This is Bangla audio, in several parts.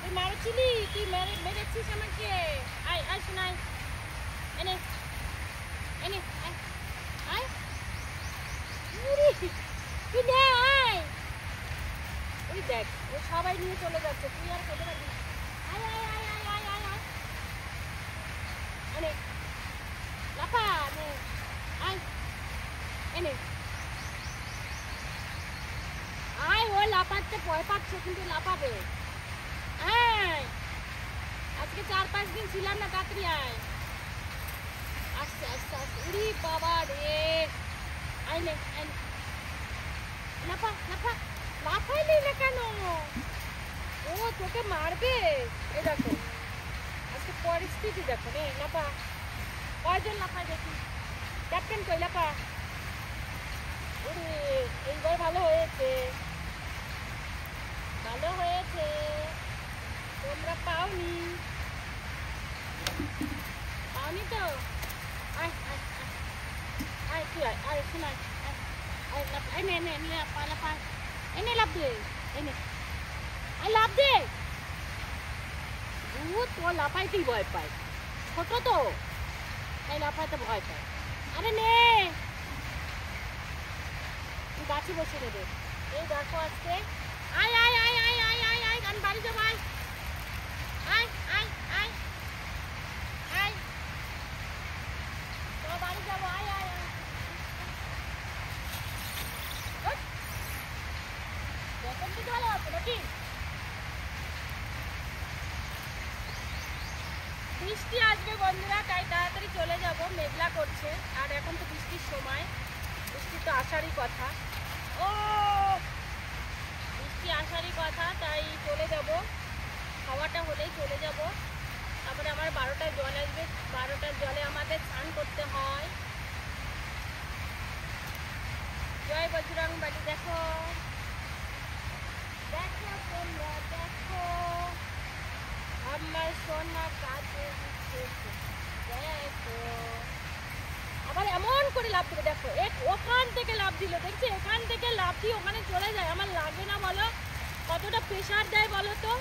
তুই মারছিলি, তুই মেরেছিস আমাকে। আয় আয় শোনাই, এনে এনে আয় আয়, তুই নে আয়। ওই দেখ, ও সবাই নিয়ে চলে যাচ্ছে, তুই আর খেতে পারবি। আয় আয় আয় আয় আয় আয় আয়, এনে লাফা, নে আয়, এনে আয়। ও লাফাতে ভয় পাচ্ছে, কিন্তু লাফাবে। আয়, আজকে 4-5 দিন ছিলাম না, তাড়াতাড়ি আয়। আস্তে আস্তে আস্তে, উড়ি বাবা রে। আয় নে, আয় নে, লাফা লাফা। লাফাইলি না কেন? ও তোকে মারবে। এই দেখো আজকে পরিস্থিতি দেখো, নে লাফা। কয়জন লাফায় দেখি? ক্যাপ্টেন কই, লাফা। ওরে, এইবার ভালো হয়েছে, ভালো হয়েছে। তোমরা পাওনি, পাওনি তো। আয় আয় আয় আয়, তুই আয়, আয় শোনাই, আয় আয় লাফ, আয় নে নে নে, লাফা লাফা, এনে লাফ দে, এনে আয় লাফ দে। ভূত ও লাফাইতেই ভয় পায়, ছোট তো তাই লাফাইতে ভয় পায়। আরে নে, তুই গাছে বসে নেবে। এই দেখো আজকে, আয় আয় আয় আয় আয় আয় আয়, আমি বাড়ি যাবো। আয় আয় আয় আয় আয়, তো বাড়ি যাবো। আয় আয় আয়, এখন কি ভালো আছে নাকি? বৃষ্টি আসবে বন্ধুরা, তাই তাড়াতাড়ি চলে যাব। মেঘলা করছে, আর এখন তো বৃষ্টির সময়, বৃষ্টি তো আসারই কথা। ও, বৃষ্টি আসারই কথা, তাই চলে যাব। হাওয়াটা হলেই চলে যাব। তারপরে আমার 12টায় জল আসবে, 12টার জলে আমাদের স্নান করতে হয়। জয় বজরং বলী। দেখো দেখো তোমরা দেখো, আমার সোনা কাজে দেখো। আবার এমন করে লাফ দিবে, দেখো ওখান থেকে লাফ দিল, দেখছি এখান থেকে লাফ দিয়ে ওখানে চলে যায়। আমার লাগে না বলো? কতটা প্রেশার দেয় বলো তো?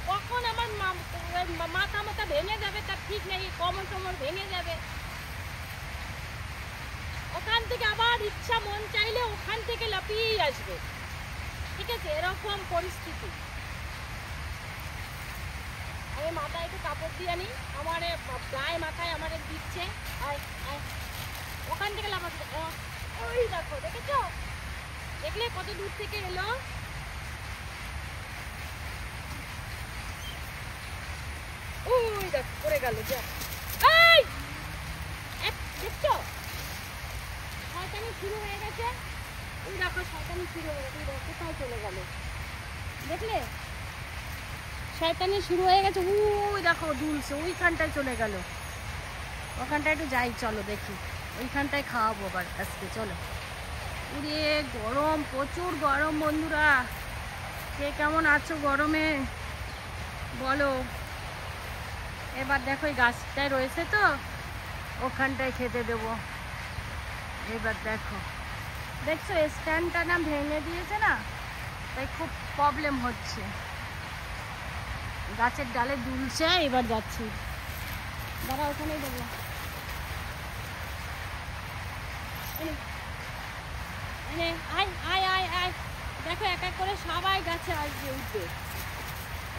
কখন আমার মাথা মাথা ভেঙে যাবে তার ঠিক নেই, কোমর টোমর ভেঙে যাবে। ওখান থেকে আবার ইচ্ছা মন চাইলে ওখান থেকে লাফিয়েই আসবে। ঠিক আছে, এরকম পরিস্থিতি। আমি মাথায় একটু কাপড় দিয়ে আনি, আমার গায়ে মাথায় আমার দিচ্ছে। আয় আয়, ওখান থেকে লাফাচ্ছে। ওই দেখো, দেখেছো? দেখলে কত দূর থেকে এলো? ওই দেখো পড়ে গেল। যা, এই দেখছো শয়তানি শুরু হয়ে গেছে। ওই দেখো শয়তানি শুরু হয়ে গেছে, কোথায় চলে গেল দেখলে? শয়তানি শুরু হয়ে গেছে। ওই দেখো দুলছে, ওইখানটায় চলে গেল। ওখানটায় একটু যাই, চলো দেখি, ওইখানটায় খাওয়াবো আবার আজকে। চলো। উড়ে গরম, প্রচুর গরম বন্ধুরা। কে কেমন আছো গরমে বলো? এবার দেখো এই গাছটায় রয়েছে তো, ওখানটায় খেতে দেবো। এবার দেখো, দেখছো স্ট্যান্ডটা না ভেঙে দিয়েছে না, তাই খুব প্রবলেম হচ্ছে। গাছের ডালে দুলছে, এবার যাচ্ছি, দাঁড়া ওখানেই দেবো। আয় আয় আয় আয়, দেখো এক এক করে সবাই গাছে আসবে, উঠবে।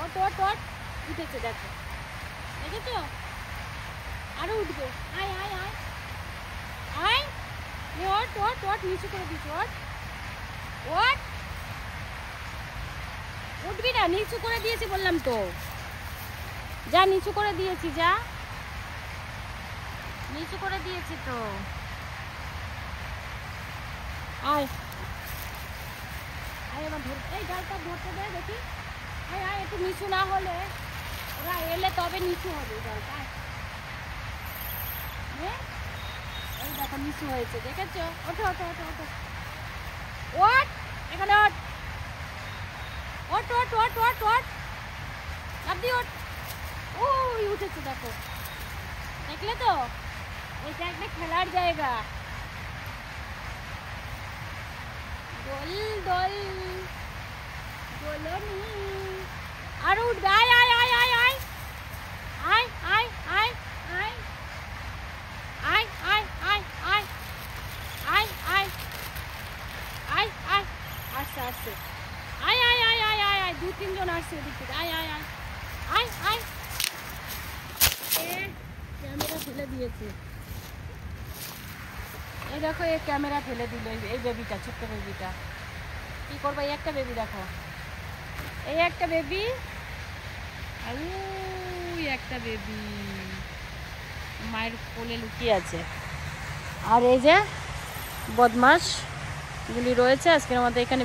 ওট ওট ওট, উঠেছে দেখো, দেখেছো? আরো উঠবে। আয় আয় আয় আয়, ওট ওট ওট, নিচু করে দিচ্ছি। ওট ওট, উঠবি না? নিচু করে দিয়েছি বললাম তো, যা নিচু করে দিয়েছি, যা নিচু করে দিয়েছি তো। আয় আয়, এবার ধর, এই ডালটা ধরতে দে দেখি। আয় আয়, একটু নিচু না হলে, ওরা এলে তবে নিচু হবে ডালটা। এই দেখো নিচু হয়েছে, দেখেছো? ওঠো ওঠো ওঠো ওঠো, ওঠ এখানে, ওঠ ওঠ ওঠ ওঠ ওঠ ওঠ, আপনি ওঠ। ওই উঠেছে দেখো, দেখলে তো? এটা একটা খেলার জায়গা। দোল দোল দোলনি, আর উঠবে। আয় আয় আয় আয় আয় আয় আয় আয় আয় আয় আয় আয় আয় আয় আয় আয় আয় আসছে আসছে। আয় আয় আয় আয় আয় আয় 2-3 জন আসছে ওদিক থেকে। আয় আয় আয় আয় আয়। ক্যামেরা ফেলে দিয়েছে। এই দেখো এই ক্যামেরা ফেলে দিল এই বেবিটা, ছোট্ট বেবিটা। কি করবো? এই একটা বেবি দেখো, এই একটা বেবি আর ওই একটা বেবি মায়ের কোলে লুকিয়ে আছে। আর এই যে বদমাশ গুলি রয়েছে। আজকের মতো এখানে